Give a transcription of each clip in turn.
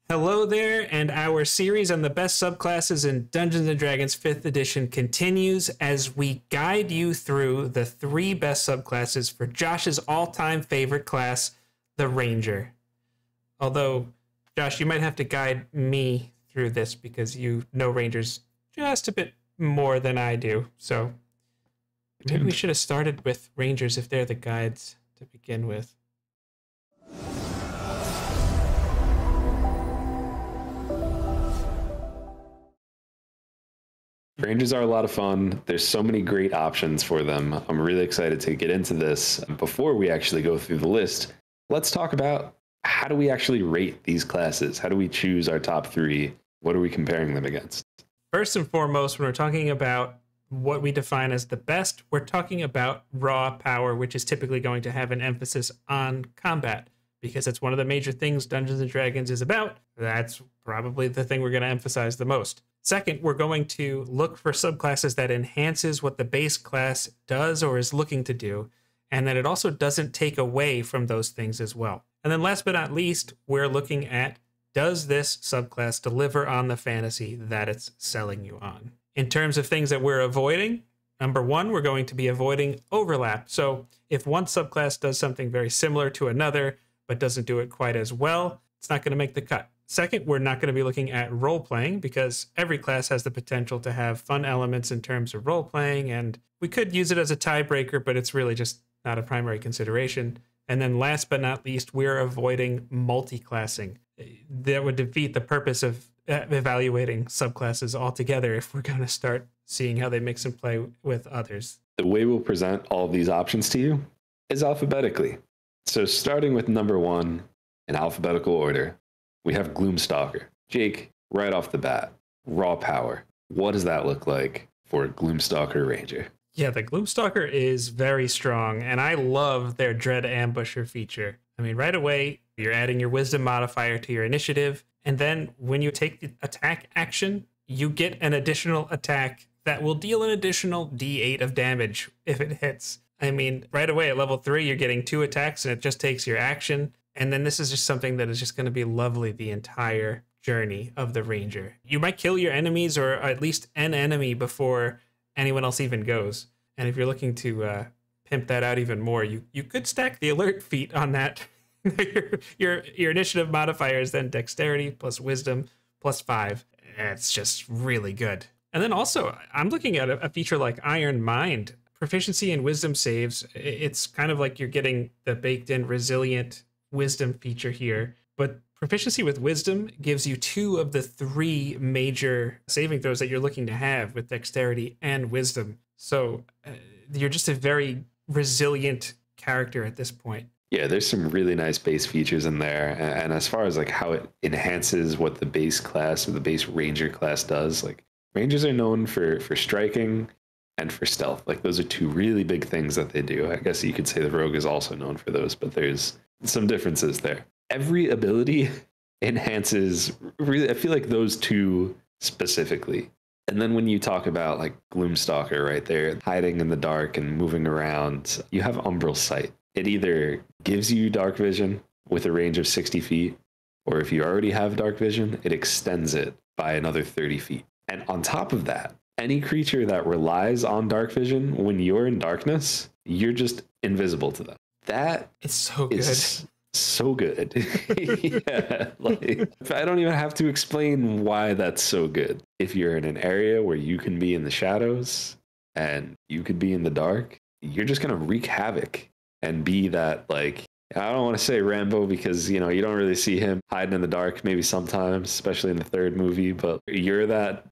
Hello there, and our series on the best subclasses in Dungeons & Dragons 5th edition continues as we guide you through the 3 best subclasses for Josh's all-time favorite class, the Ranger. Although, Josh, you might have to guide me through this because you know Rangers just a bit more than I do, so maybe we should have started with Rangers if they're the guides to begin with. Rangers are a lot of fun. There's so many great options for them. I'm really excited to get into this. Before we actually go through the list, let's talk about how do we actually rate these classes? How do we choose our top 3? What are we comparing them against? First and foremost, when we're talking about what we define as the best, we're talking about raw power, which is typically going to have an emphasis on combat because it's one of the major things Dungeons & Dragons is about. That's probably the thing we're going to emphasize the most. Second, we're going to look for subclasses that enhances what the base class does or is looking to do, and that it also doesn't take away from those things as well. And then last but not least, we're looking at, does this subclass deliver on the fantasy that it's selling you on? In terms of things that we're avoiding, number 1, we're going to be avoiding overlap. So if one subclass does something very similar to another, but doesn't do it quite as well, it's not going to make the cut. Second, we're not going to be looking at role-playing because every class has the potential to have fun elements in terms of role-playing, and we could use it as a tiebreaker, but it's really just not a primary consideration. And then last but not least, we're avoiding multi-classing. That would defeat the purpose of evaluating subclasses altogether if we're going to start seeing how they mix and play with others. The way we'll present all of these options to you is alphabetically. So starting with number 1 in alphabetical order, we have Gloomstalker. Jake, right off the bat, raw power. What does that look like for Gloomstalker Ranger? Yeah, the Gloomstalker is very strong, and I love their Dread Ambusher feature. I mean, right away, you're adding your Wisdom modifier to your initiative, and then when you take the attack action, you get an additional attack that will deal an additional D8 of damage if it hits. I mean, right away at level 3, you're getting 2 attacks, and it just takes your action. And then this is just something that is just going to be lovely the entire journey of the Ranger. You might kill your enemies or at least an enemy before anyone else even goes. And if you're looking to pimp that out even more, you could stack the alert feat on that. your initiative modifier is then dexterity plus wisdom plus 5. It's just really good. And then also, I'm looking at a feature like Iron Mind. Proficiency in wisdom saves, it's kind of like you're getting the baked-in resilient wisdom feature here, but proficiency with wisdom gives you 2 of the 3 major saving throws that you're looking to have with dexterity and wisdom. So you're just a very resilient character at this point. Yeah, there's some really nice base features in there. And as far as like how it enhances what the base class or the base Ranger class does, like Rangers are known for striking and for stealth. Like those are 2 really big things that they do. I guess you could say the Rogue is also known for those, but there's some differences there. Every ability enhances, really, I feel like those 2 specifically. And then when you talk about like Gloomstalker right there, hiding in the dark and moving around, you have Umbral Sight. It either gives you dark vision with a range of 60 feet, or if you already have dark vision, it extends it by another 30 feet. And on top of that, any creature that relies on dark vision, when you're in darkness, you're just invisible to them. That it's so good. Is so good. Yeah, like I don't even have to explain why that's so good. If you're in an area where you can be in the shadows and you could be in the dark, you're just gonna wreak havoc and be that, like, I don't want to say Rambo because, you know, you don't really see him hiding in the dark maybe sometimes, especially in the 3rd movie, but you're that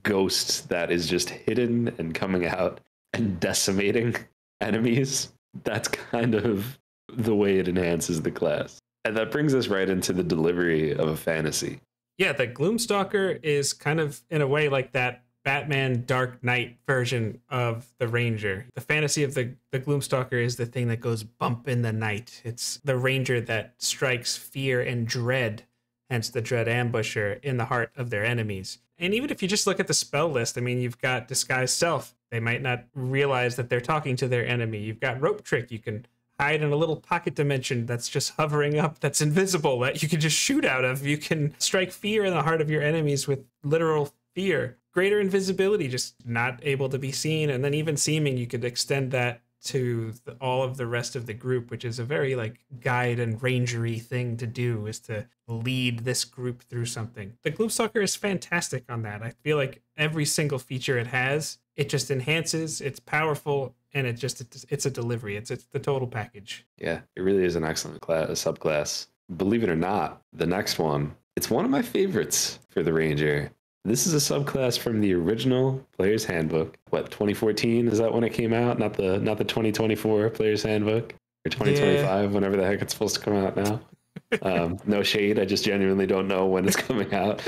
ghost that is just hidden and coming out and decimating enemies. That's kind of the way it enhances the class. And that brings us right into the delivery of a fantasy. Yeah, the Gloomstalker is kind of, in a way, like that Batman Dark Knight version of the Ranger. The fantasy of the Gloomstalker is the thing that goes bump in the night. It's the Ranger that strikes fear and dread, hence the Dread Ambusher, in the heart of their enemies. And even if you just look at the spell list, I mean, you've got Disguise Self. They might not realize that they're talking to their enemy. You've got Rope Trick. You can hide in a little pocket dimension that's just hovering up, that's invisible, that you can just shoot out of. You can strike fear in the heart of your enemies with literal fear. Greater invisibility, just not able to be seen. And then even seeming, you could extend that to all of the rest of the group, which is a very like guide and rangery thing to do, is to lead this group through something. The Gloomstalker is fantastic on that. I feel like every single feature it has, it just enhances, it's powerful, and it's a delivery. It's the total package. Yeah, it really is an excellent subclass. Believe it or not, the next one, it's one of my favorites for the Ranger. This is a subclass from the original Player's Handbook. What, 2014? Is that when it came out? Not the 2024 Player's Handbook? Or 2025, whenever the heck it's supposed to come out now. No shade, I just genuinely don't know when it's coming out.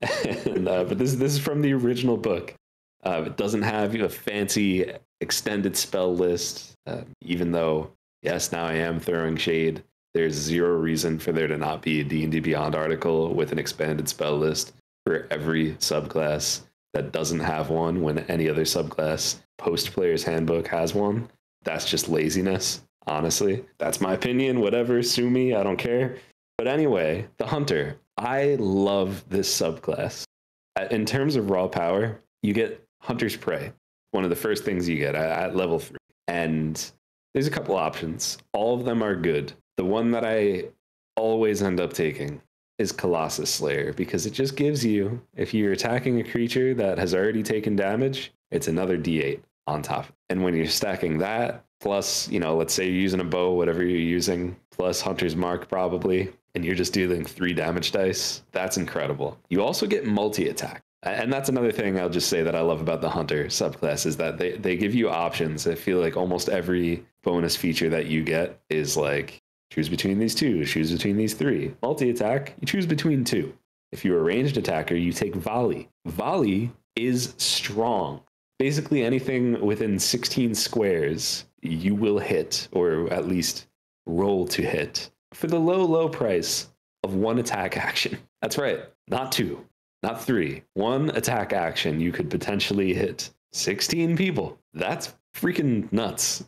But this is from the original book. It doesn't have a fancy extended spell list, even though, yes, now I am throwing shade. There's zero reason for there to not be a D&D Beyond article with an expanded spell list for every subclass that doesn't have one when any other subclass post-Player's Handbook has one. That's just laziness, honestly. That's my opinion, whatever, sue me, I don't care. But anyway, the Hunter. I love this subclass. In terms of raw power, you get Hunter's Prey, one of the first things you get at level 3. And there's a couple options. All of them are good. The one that I always end up taking is Colossus Slayer, because it just gives you, if you're attacking a creature that has already taken damage, it's another D8 on top. And when you're stacking that, plus, let's say you're using a bow, whatever you're using, plus Hunter's Mark probably, and you're just dealing 3 damage dice, that's incredible. You also get multi-attack. And that's another thing I'll just say that I love about the Hunter subclass, is that they give you options. I feel like almost every bonus feature that you get is like, choose between these 2, choose between these 3. Multi-attack, you choose between 2. If you're a ranged attacker, you take Volley. Volley is strong. Basically anything within 16 squares, you will hit, or at least roll to hit, for the low price of 1 attack action. That's right, not 2. Not 3. 1 attack action, you could potentially hit 16 people. That's freaking nuts.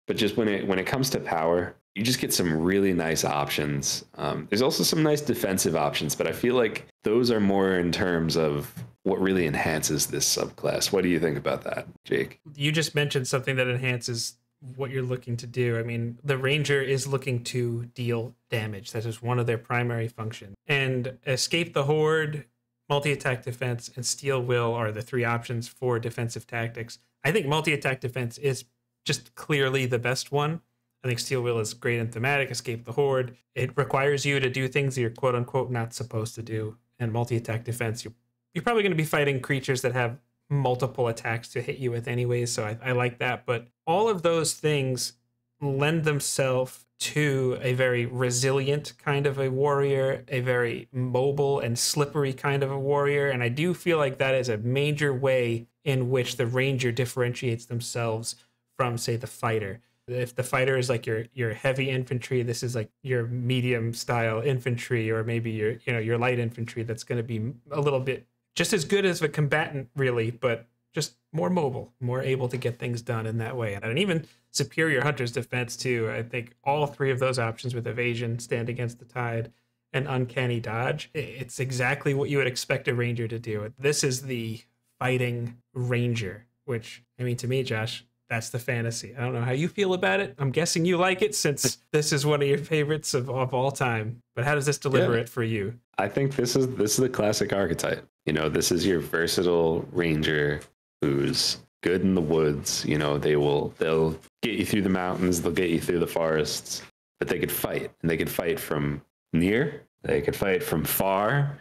But just when it comes to power, you just get some really nice options. There's also some nice defensive options, but I feel like those are more in terms of what really enhances this subclass. What do you think about that, Jake? You just mentioned something that enhances what you're looking to do. I mean, the Ranger is looking to deal damage. That is one of their primary functions. And Escape the Horde, multi-attack defense, and Steel Will are the 3 options for defensive tactics. I think multi-attack defense is just clearly the best one. I think Steel Will is great and thematic. Escape the Horde, it requires you to do things that you're quote-unquote not supposed to do. And multi-attack defense, you're probably going to be fighting creatures that have multiple attacks to hit you with anyways, so I like that. But all of those things lend themselves to a very resilient kind of a warrior, a very mobile and slippery kind of a warrior. And I do feel like that is a major way in which the Ranger differentiates themselves from, say, the fighter. If the fighter is like your heavy infantry, this is like your medium style infantry, or maybe your light infantry that's going to be a little bit just as good as a combatant, really, but just more mobile, more able to get things done in that way. And even superior Hunter's Defense, too. I think all 3 of those options with Evasion, Stand Against the Tide, and Uncanny Dodge, it's exactly what you would expect a Ranger to do. This is the fighting Ranger, which, I mean, to me, Josh, that's the fantasy. I don't know how you feel about it. I'm guessing you like it, since this is one of your favorites of all time. But how does this deliver it for you? I think this is the classic archetype. This is your versatile Ranger who's good in the woods. They'll get you through the mountains, they'll get you through the forests, but they could fight, and they could fight from near, they could fight from far.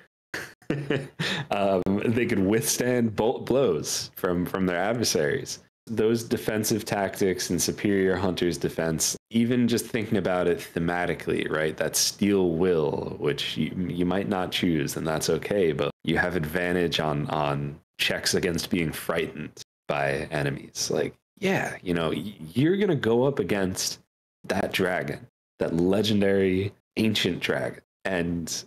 They could withstand bolt blows from their adversaries. Those defensive tactics and superior Hunter's Defense, even just thinking about it thematically, right? That Steel Will, which you might not choose, and that's okay, but you have advantage on checks against being frightened by enemies. Like, yeah, you're going to go up against that dragon, that legendary ancient dragon. And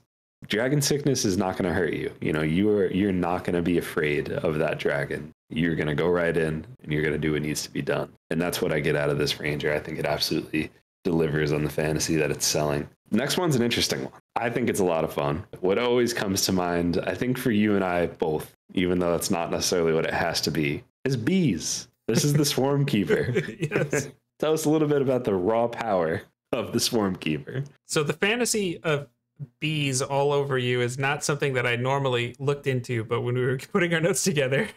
dragon sickness is not going to hurt you. You know, you're not going to be afraid of that dragon. You're going to go right in and you're going to do what needs to be done. And that's what I get out of this ranger. I think it absolutely delivers on the fantasy that it's selling. Next one's an interesting one. I think it's a lot of fun. What always comes to mind, I think for you and I both, even though that's not necessarily what it has to be, is bees. This is the Swarm Keeper. Yes. Tell us a little bit about the raw power of the Swarm Keeper. So the fantasy of bees all over you is not something that I normally looked into, but when we were putting our notes together,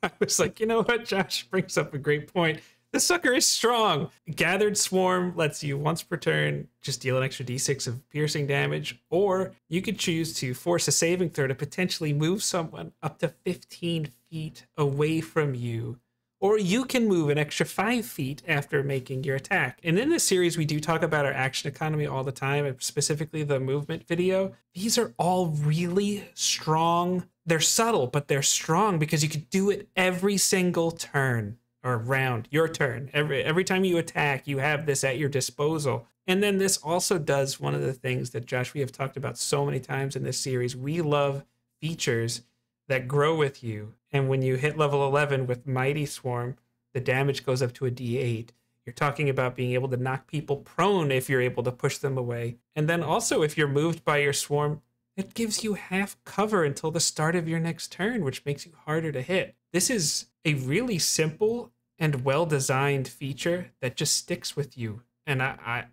I was like, you know what? Josh brings up a great point. This sucker is strong. Gathered Swarm lets you once per turn just deal an extra d6 of piercing damage, or you could choose to force a saving throw to potentially move someone up to 15 feet away from you. Or you can move an extra 5 feet after making your attack. And in this series, we do talk about our action economy all the time, and specifically the movement video. These are all really strong. They're subtle, but they're strong because you could do it every single turn or round, your turn. Every time you attack, you have this at your disposal. And then this also does one of the things that, Josh, we have talked about so many times in this series. We love features that grow with you. And when you hit level 11 with Mighty Swarm, the damage goes up to a d8. You're talking about being able to knock people prone if you're able to push them away. And then also, if you're moved by your swarm, it gives you half cover until the start of your next turn, which makes you harder to hit. This is a really simple and well-designed feature that just sticks with you. And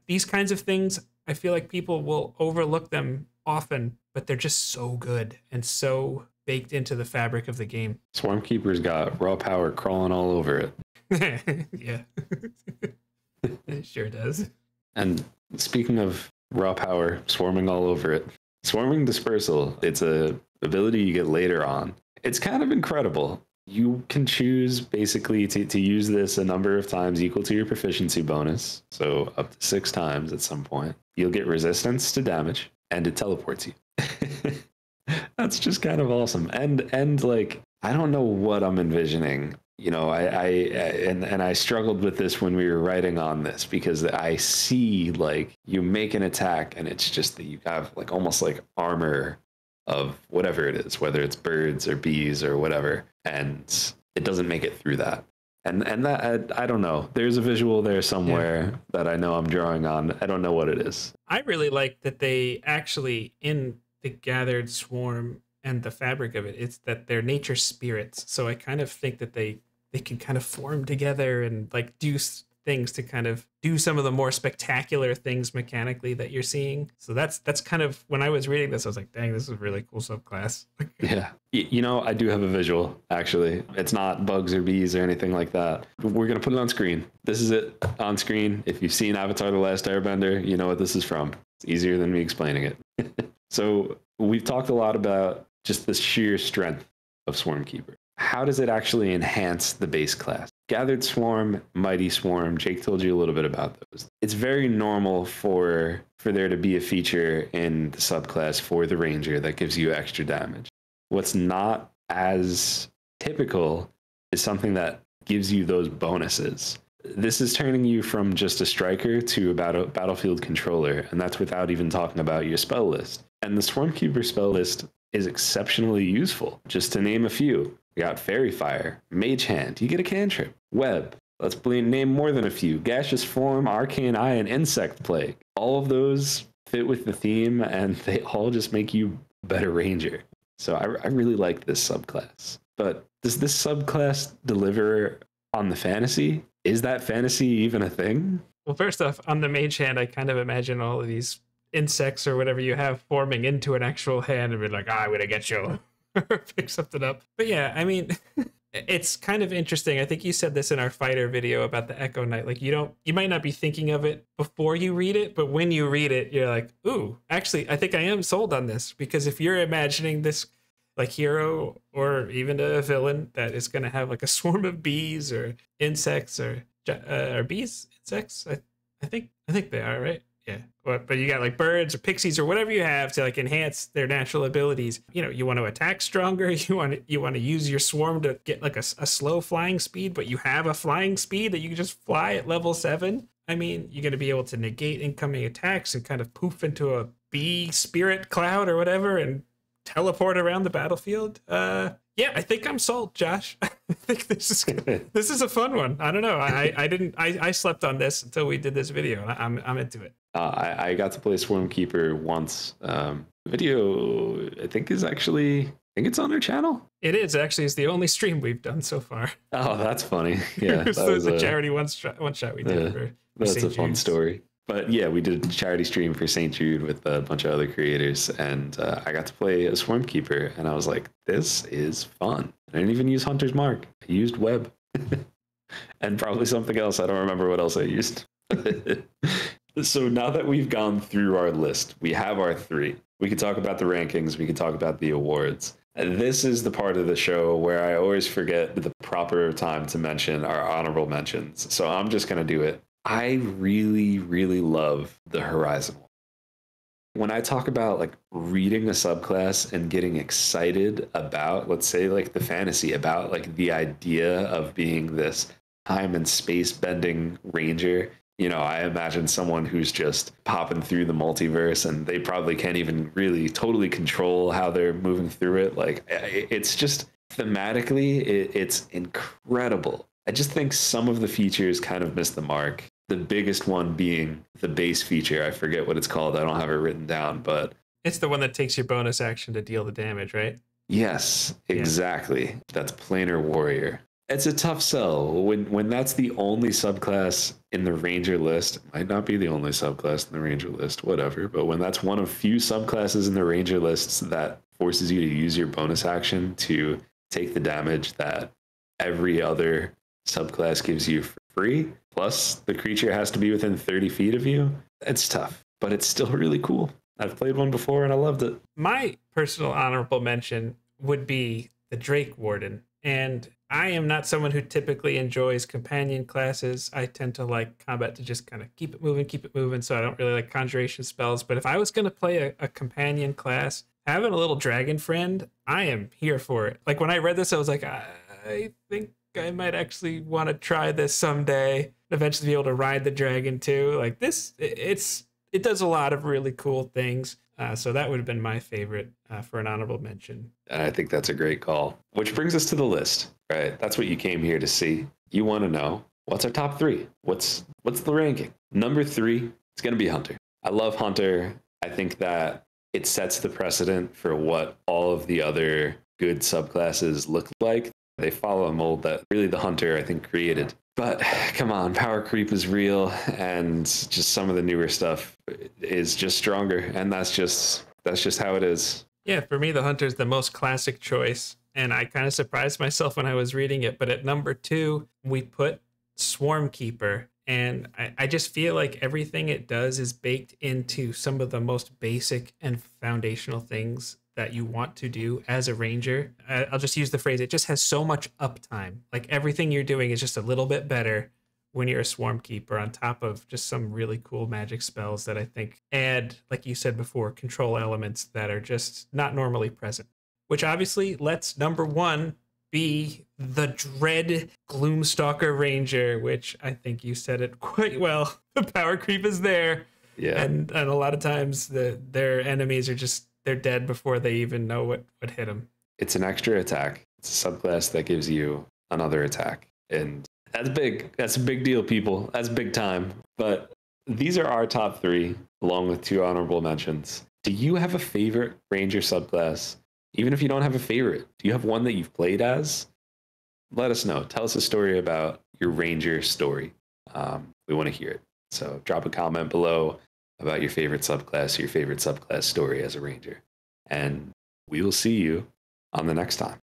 these kinds of things, I feel like people will overlook them often, but they're just so good and so baked into the fabric of the game. Swarm Keeper's got raw power crawling all over it. Yeah. It sure does. And speaking of raw power swarming all over it, Swarming Dispersal, it's a ability you get later on. It's kind of incredible. You can choose basically to use this a number of times equal to your proficiency bonus, so up to 6 times at some point. You'll get resistance to damage, and it teleports you. That's just kind of awesome. And like, I don't know what I'm envisioning. You know, I struggled with this when we were writing on this, because I see like you make an attack and it's just that you have like almost like armor of whatever it is, whether it's birds or bees or whatever, and it doesn't make it through that. And that I don't know. There's a visual there somewhere that I know I'm drawing on. I don't know what it is. I really like that they actually, in the Gathered Swarm and the fabric of it, it's that they're nature spirits. So I kind of think that they can kind of form together and like do things to kind of do some of the more spectacular things mechanically that you're seeing. So that's kind of, when I was reading this, I was like, dang, this is a really cool subclass. Yeah. You know, I do have a visual, actually. It's not bugs or bees or anything like that. We're going to put it on screen. This is it on screen. If you've seen Avatar: The Last Airbender, you know what this is from. It's easier than me explaining it. So we've talked a lot about just the sheer strength of Swarm Keeper. How does it actually enhance the base class? Gathered Swarm, Mighty Swarm, Jake told you a little bit about those. It's very normal for there to be a feature in the subclass for the Ranger that gives you extra damage. What's not as typical is something that gives you those bonuses. This is turning you from just a striker to a battlefield controller, and that's without even talking about your spell list. And the Swarmkeeper spell list is exceptionally useful. Just to name a few, we got Fairy Fire, Mage Hand, you get a cantrip, Web. Let's name more than a few. Gaseous Form, Arcane Eye, and Insect Plague. All of those fit with the theme, and they all just make you a better ranger. So I really like this subclass. But does this subclass deliver on the fantasy? Is that fantasy even a thing? Well, first off, on the Mage Hand, I kind of imagine all of these insects or whatever you have forming into an actual hand and be like, I'm gonna get you. Pick something up. But yeah, I mean, it's kind of interesting. I think you said this in our fighter video about the Echo Knight. Like, you might not be thinking of it before you read it, but when you read it, you're like, ooh, actually, I think I am sold on this. Because if you're imagining this like hero or even a villain that is going to have like a swarm of bees or insects or bees, insects, I think they are, right? Yeah. But you got like birds or pixies or whatever you have to like enhance their natural abilities. You know, you want to attack stronger. You want to use your swarm to get like a slow flying speed, but you have a flying speed that you can just fly at level 7. I mean, you're going to be able to negate incoming attacks and kind of poof into a be spirit cloud or whatever and teleport around the battlefield. Yeah, I think I'm sold, Josh. I think this is a fun one. I don't know. I slept on this until we did this video, and I'm into it. I got to play Swarm Keeper once. The video I think it's on our channel. It is actually. It's the only stream we've done so far. Oh, that's funny. Yeah, it was the charity one shot we did. That's a fun story. But yeah, we did a charity stream for St. Jude with a bunch of other creators, and I got to play a Swarm Keeper, and I was like, this is fun. I didn't even use Hunter's Mark. I used Web. And probably something else. I don't remember what else I used. So now that we've gone through our list, we have our 3. We can talk about the rankings. We can talk about the awards. And this is the part of the show where I always forget the proper time to mention our honorable mentions. So I'm just going to do it. I really, really love the Horizon one. When I talk about like reading a subclass and getting excited about, let's say, like the fantasy, about like the idea of being this time and space bending ranger, you know, I imagine someone who's just popping through the multiverse and they probably can't even really totally control how they're moving through it. Like, it's just thematically, it's incredible. I just think some of the features kind of miss the mark. The biggest one being the base feature. I forget what it's called. I don't have it written down, but it's the one that takes your bonus action to deal the damage, right? Yes, exactly. Yeah. That's Planar Warrior. It's a tough sell when that's the only subclass in the Ranger list. It might not be the only subclass in the Ranger list, whatever. But when that's one of few subclasses in the Ranger lists that forces you to use your bonus action to take the damage that every other subclass gives you for free, plus the creature has to be within 30 feet of you, it's tough, but it's still really cool. I've played one before and I loved it. My personal honorable mention would be the Drake Warden. And I am not someone who typically enjoys companion classes. I tend to like combat to just kind of keep it moving. So I don't really like conjuration spells. But if I was going to play a companion class, having a little dragon friend, I am here for it. Like when I read this, I was like, I think I might actually want to try this someday. Eventually be able to ride the dragon too. Like this, it does a lot of really cool things. So that would have been my favorite for an honorable mention. And I think that's a great call. Which brings us to the list, right? That's what you came here to see. You want to know, what's our top 3? What's the ranking? Number 3 is going to be Hunter. I love Hunter. I think that it sets the precedent for what all of the other good subclasses look like. They follow a mold that really the Hunter, I think, created. But come on, power creep is real, and just some of the newer stuff is just stronger, and that's just how it is. Yeah, for me, the Hunter's the most classic choice, and I kind of surprised myself when I was reading it. But at number 2, we put Swarm Keeper, and I just feel like everything it does is baked into some of the most basic and foundational things that you want to do as a ranger. I'll just use the phrase, it just has so much uptime. Like everything you're doing is just a little bit better when you're a Swarm Keeper, on top of just some really cool magic spells that I think add, like you said before, control elements that are just not normally present. Which obviously lets number 1 be the Dread Gloomstalker Ranger, which I think you said it quite well. The power creep is there. Yeah. And a lot of times their enemies are just, they're dead before they even know what hit them. It's an extra attack. It's a subclass that gives you another attack. And that's big. That's a big deal, people. That's big time. But these are our top 3, along with 2 honorable mentions. Do you have a favorite Ranger subclass? Even if you don't have a favorite, do you have one that you've played as? Let us know. Tell us a story about your Ranger story. We want to hear it. So drop a comment below about your favorite subclass story as a Ranger. And we will see you on the next time.